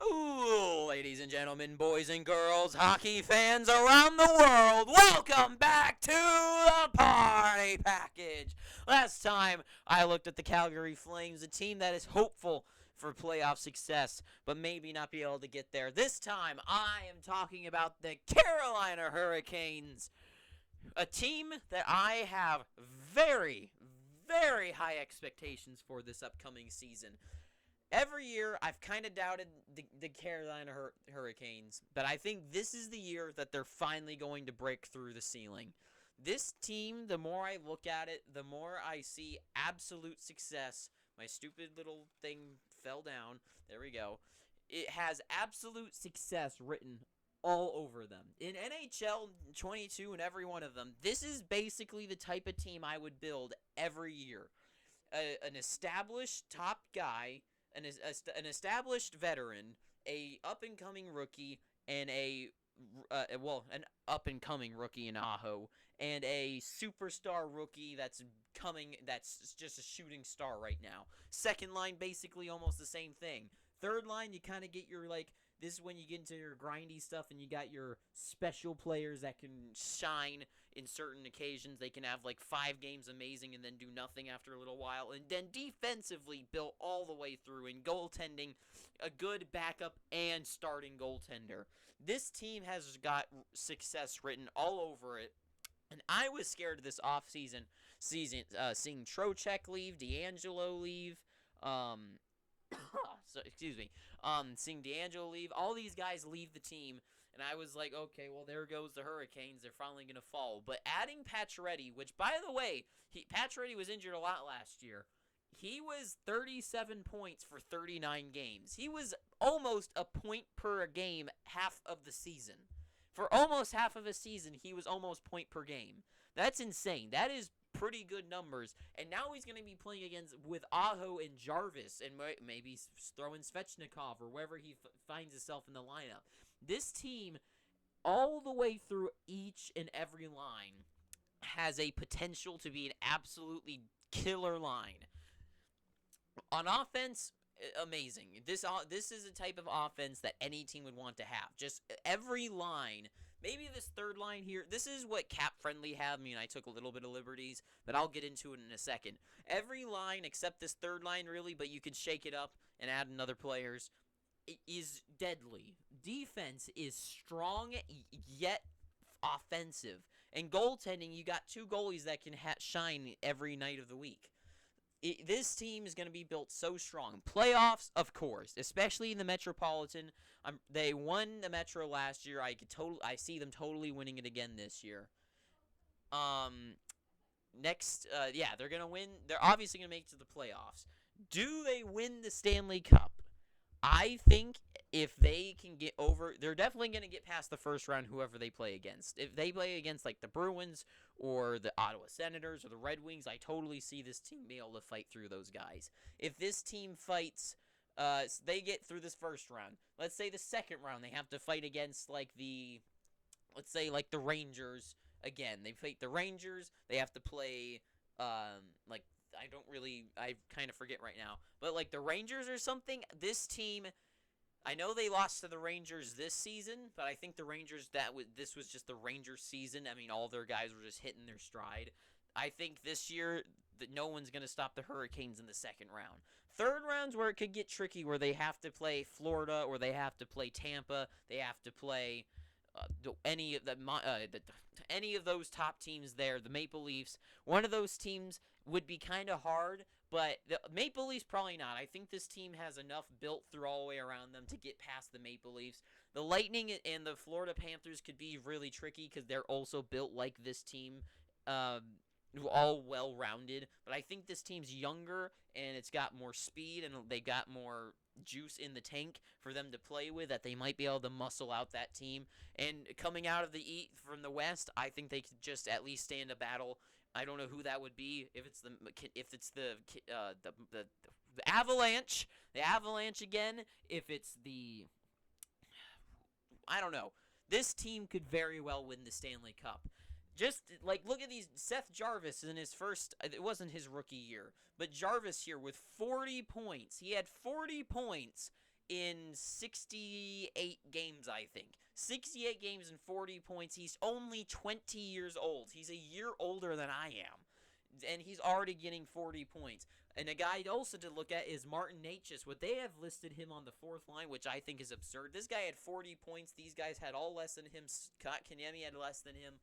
Ooh, ladies and gentlemen, boys and girls, hockey fans around the world, welcome back to the party package. Last time I looked at the Calgary Flames, a team that is hopeful for playoff success, but maybe not be able to get there. This time I am talking about the Carolina Hurricanes, a team that I have very, very high expectations for this upcoming season. Every year, I've kind of doubted the Carolina Hurricanes, but I think this is the year that they're finally going to break through the ceiling. This team, the more I look at it, the more I see absolute success. My stupid little thing fell down. There we go. It has absolute success written all over them. In NHL 22 and every one of them, this is basically the type of team I would build every year. An established top guy, an established veteran, a up-and-coming rookie, and an up-and-coming rookie in Aho, and a superstar rookie that's just a shooting star right now. Second line, basically almost the same thing. Third line, you kind of get your, this is when you get into your grindy stuff and you got your special players that can shine in certain occasions. They can have 5 games amazing and then do nothing after a little while. And then defensively built all the way through in goaltending, a good backup and starting goaltender. This team has got success written all over it. And I was scared of this offseason seeing Trocheck leave, D'Angelo leave, seeing D'Angelo leave, all these guys leave the team, and I was like, okay, well, there goes the Hurricanes. They're finally going to fall. But adding Pacioretty, which, by the way, Pacioretty was injured a lot last year. He was 37 points for 39 games. He was almost a point per game half of the season. For almost half of a season, he was almost point per game. That's insane. That is pretty good numbers. And now he's going to be playing with Aho and Jarvis, and maybe throw in Svechnikov or wherever he finds himself in the lineup. This team, all the way through each and every line, has a potential to be an absolutely killer line. On offense, amazing. This is a type of offense that any team would want to have. Just every line. Maybe this third line here, this is what Cap Friendly have. I mean, I took a little bit of liberties, but I'll get into it in a second. Every line except this third line, really, but you can shake it up and add another players, is deadly. Defense is strong, yet offensive. And goaltending, you got 2 goalies that can shine every night of the week. This team is going to be built so strong. Playoffs, of course, especially in the Metropolitan. They won the Metro last year. I see them totally winning it again this year. They're going to win. They're obviously going to make it to the playoffs. Do they win the Stanley Cup? I think if they can get over, they're definitely going to get past the first round, whoever they play against. If they play against the Bruins or the Ottawa Senators or the Red Wings, I totally see this team be able to fight through those guys. If this team fights, they get through this first round. Let's say the second round, they have to fight against the Rangers again. They fight the Rangers. They have to play I kind of forget right now. But the Rangers or something, this team, I know they lost to the Rangers this season, but I think the Rangers, this was just the Rangers season. I mean, all their guys were just hitting their stride. I think this year that no one's going to stop the Hurricanes in the second round. Third round's where it could get tricky, where they have to play Florida or they have to play Tampa. They have to play any of those top teams there, the Maple Leafs. One of those teams would be kind of hard, but the Maple Leafs probably not. I think this team has enough built through all the way around them to get past the Maple Leafs. The Lightning and the Florida Panthers could be really tricky because they're also built like this team, all well-rounded. But I think this team's younger, and it's got more speed, and they got more juice in the tank for them to play with, that they might be able to muscle out that team. And coming out of from the West, I think they could just at least stand a battle. I don't know who that would be. If it's the Avalanche, again. If it's I don't know. This team could very well win the Stanley Cup. Just, look at these. Seth Jarvis in his first, it wasn't his rookie year, but Jarvis here with 40 points. He had 40 points in 68 games, I think. 68 games and 40 points. He's only 20 years old. He's a year older than I am. And he's already getting 40 points. And a guy also to look at is Martin Necas. What they have listed him on the fourth line, which I think is absurd. This guy had 40 points. These guys had all less than him. Scott Kanyemi had less than him.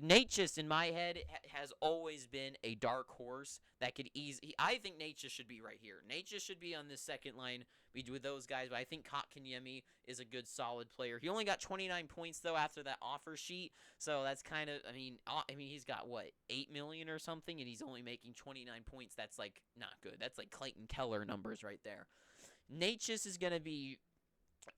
Necas, in my head, has always been a dark horse that could easily. I think Necas should be right here. Necas should be on this second line with those guys, but I think Kotkaniemi is a good, solid player. He only got 29 points though after that offer sheet, so that's kind of. I mean, he's got what, 8 million or something, and he's only making 29 points. That's like not good. That's like Clayton Keller numbers right there. Necas is gonna be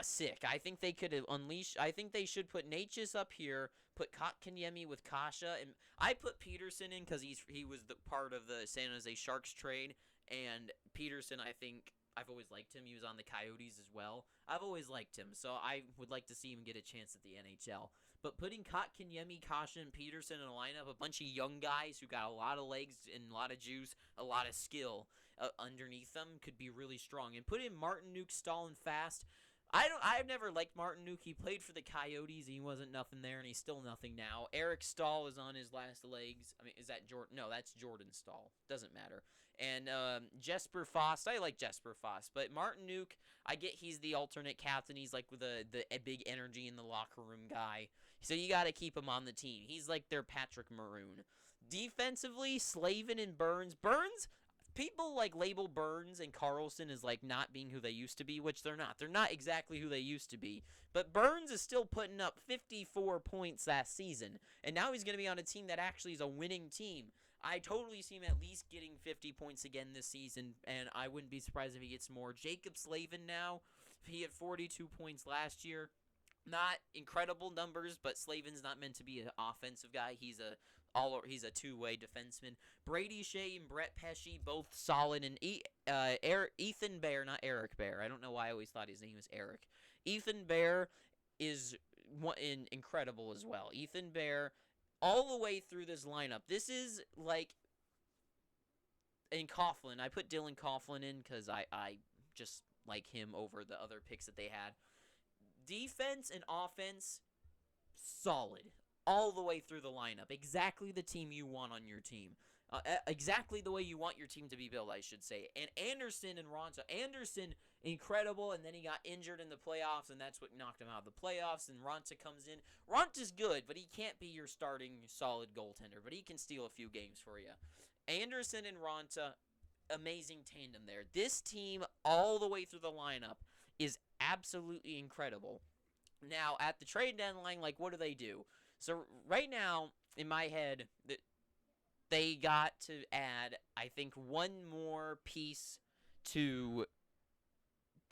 sick. I think they could unleash. I think they should put Necas up here, put Kotkaniemi with Kasha, and I put Peterson in because he was the part of the San Jose Sharks trade. And Peterson, I think I've always liked him. He was on the Coyotes as well. I've always liked him, so I would like to see him get a chance at the NHL. But putting Kotkaniemi, Kasha, and Peterson in a lineup, a bunch of young guys who got a lot of legs and a lot of juice, a lot of skill underneath them could be really strong. And put in Martinook, Stahl, and Fast. I've never liked Martinook. He played for the Coyotes. He wasn't nothing there, and he's still nothing now. Eric Stahl is on his last legs. I mean, is that Jordan? No, that's Jordan Stahl. Doesn't matter. And Jesper Fast. I like Jesper Fast, but Martinook, I get he's the alternate captain. He's like the big energy in the locker room guy. So you got to keep him on the team. He's like their Patrick Maroon. Defensively, Slavin and Burns. People like label Burns and Carlson as like not being who they used to be, which they're not. They're not exactly who they used to be. But Burns is still putting up 54 points last season, and now he's going to be on a team that actually is a winning team. I totally see him at least getting 50 points again this season, and I wouldn't be surprised if he gets more. Jacob Slavin now, he had 42 points last year. Not incredible numbers, but Slavin's not meant to be an offensive guy. He's a two-way defenseman. Brady Shea and Brett Pesce, both solid. And Ethan Bear, not Eric Bear. I don't know why I always thought his name was Eric. Ethan Bear is incredible as well. Ethan Bear, all the way through this lineup. This is like in Coughlin. I put Dylan Coughlin in because I just like him over the other picks that they had. Defense and offense, solid. All the way through the lineup. Exactly the team you want on your team. Exactly the way you want your team to be built, I should say. And Anderson and Ronta. Anderson, incredible, and then he got injured in the playoffs, and that's what knocked him out of the playoffs, and Ronta comes in. Ronta's good, but he can't be your starting solid goaltender, but he can steal a few games for you. Anderson and Ronta, amazing tandem there. This team, all the way through the lineup, is absolutely incredible. Now, at the trade deadline, like, what do? So, right now, in my head, they got to add, I think, one more piece to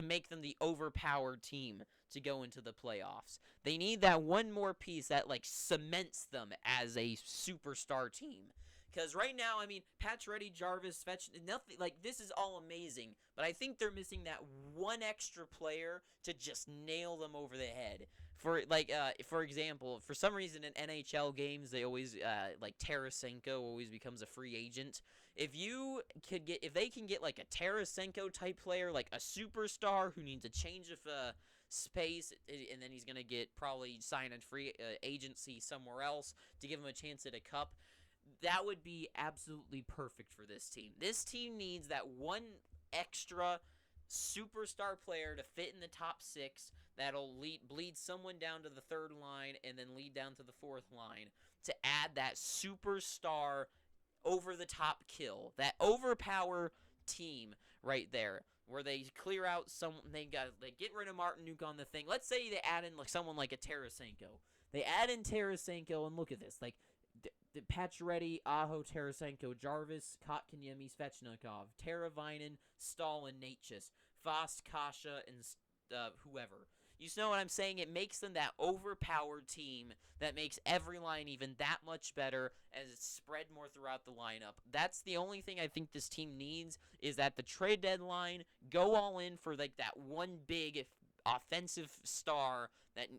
make them the overpowered team to go into the playoffs. They need that one more piece that, like, cements them as a superstar team. Because right now, I mean, Pacioretty, Jarvis, Fetch, nothing, like, this is all amazing, but I think they're missing that one extra player to just nail them over the head. For example, for some reason in NHL games, they always, like, Tarasenko always becomes a free agent. If they can get, like, a Tarasenko type player, like a superstar who needs a change of, space, and then he's going to probably sign a free agency somewhere else to give him a chance at a cup, that would be absolutely perfect for this team. This team needs that one extra superstar player to fit in the top six that'll bleed someone down to the third line and then lead down to the fourth line to add that superstar over-the-top kill, that overpower team right there, where they clear out they get rid of Martinook on the thing. Let's say they add in like someone like a Tarasenko. They add in Tarasenko, and look at this, like the Pacioretty, Aho, Tarasenko, Jarvis, Kotkaniemi, Svechnikov, Teravainen, Stahl, and Necas, Fast, Kasha, and whoever. You know what I'm saying? It makes them that overpowered team that makes every line even that much better as it's spread more throughout the lineup. That's the only thing I think this team needs, is at the trade deadline, go all in for like that one big offensive star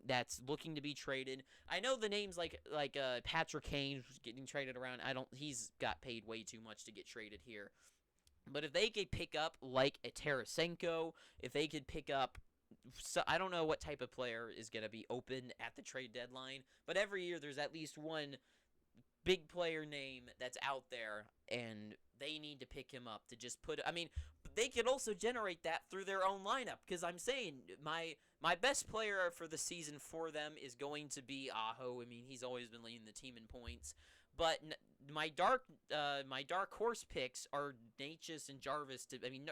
that's looking to be traded. I know the names like Patrick Kane getting traded around. He's got paid way too much to get traded here. But if they could pick up like a Tarasenko, if they could pick up, so I don't know what type of player is going to be open at the trade deadline, but every year there's at least one big player name that's out there, and they need to pick him up to just put. I mean, they could also generate that through their own lineup, because I'm saying my best player for the season for them is going to be Aho. I mean, he's always been leading the team in points, but my dark horse picks are Natchez and Jarvis.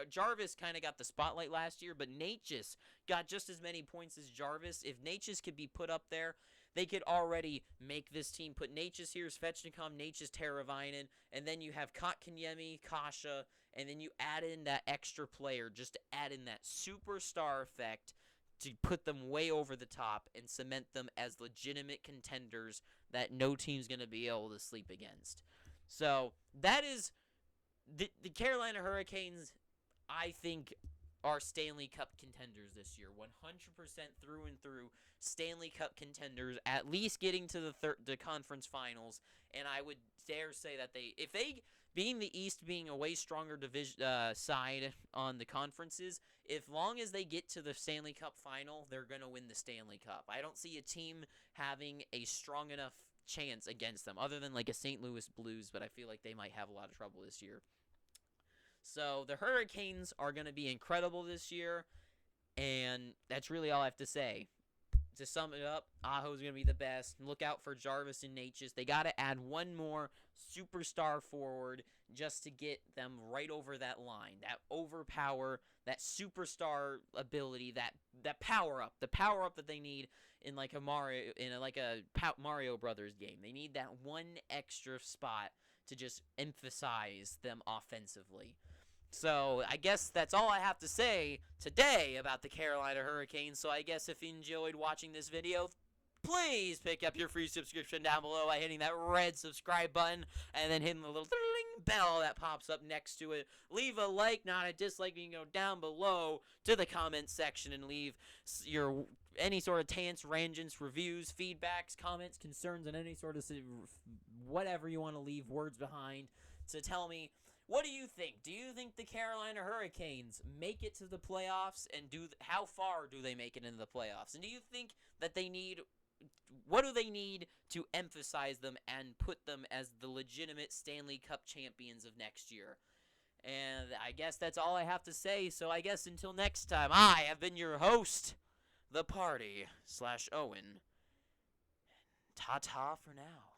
Jarvis kind of got the spotlight last year, but Natchez got just as many points as Jarvis. If Natchez could be put up there, they could already make this team. Put Natchez here, Svechnikov, Natchez, Teravainen, and then you have Kotkaniemi, Kasha, and then you add in that extra player, just to add in that superstar effect to put them way over the top and cement them as legitimate contenders that no team's going to be able to sleep against. So that is the Carolina Hurricanes, I think, are Stanley Cup contenders this year. 100% through and through Stanley Cup contenders, at least getting to the conference finals. And I would dare say that if they, being the East being a way stronger division side on the conferences, if long as they get to the Stanley Cup final, they're going to win the Stanley Cup. I don't see a team having a strong enough chance against them, other than like a St. Louis Blues, but I feel like they might have a lot of trouble this year. So the Hurricanes are going to be incredible this year, and that's really all I have to say. To sum it up, Aho's going to be the best. Look out for Jarvis and Natchez. They got to add one more superstar forward just to get them right over that line. That overpower, that superstar ability, that power up, the power up that they need in like a Mario Brothers game. They need that one extra spot to just emphasize them offensively. So I guess that's all I have to say today about the Carolina Hurricanes. So I guess if you enjoyed watching this video, please pick up your free subscription down below by hitting that red subscribe button and then hitting the little bell that pops up next to it. Leave a like, not a dislike. You can go down below to the comments section and leave your any sort of tants, rangents, reviews, feedbacks, comments, concerns, and any sort of whatever you want to leave words behind to tell me. What do you think? Do you think the Carolina Hurricanes make it to the playoffs, and how far do they make it into the playoffs? And do you think that what do they need to emphasize them and put them as the legitimate Stanley Cup champions of next year? And I guess that's all I have to say. So I guess until next time, I have been your host, The Party / Owen. Ta-ta for now.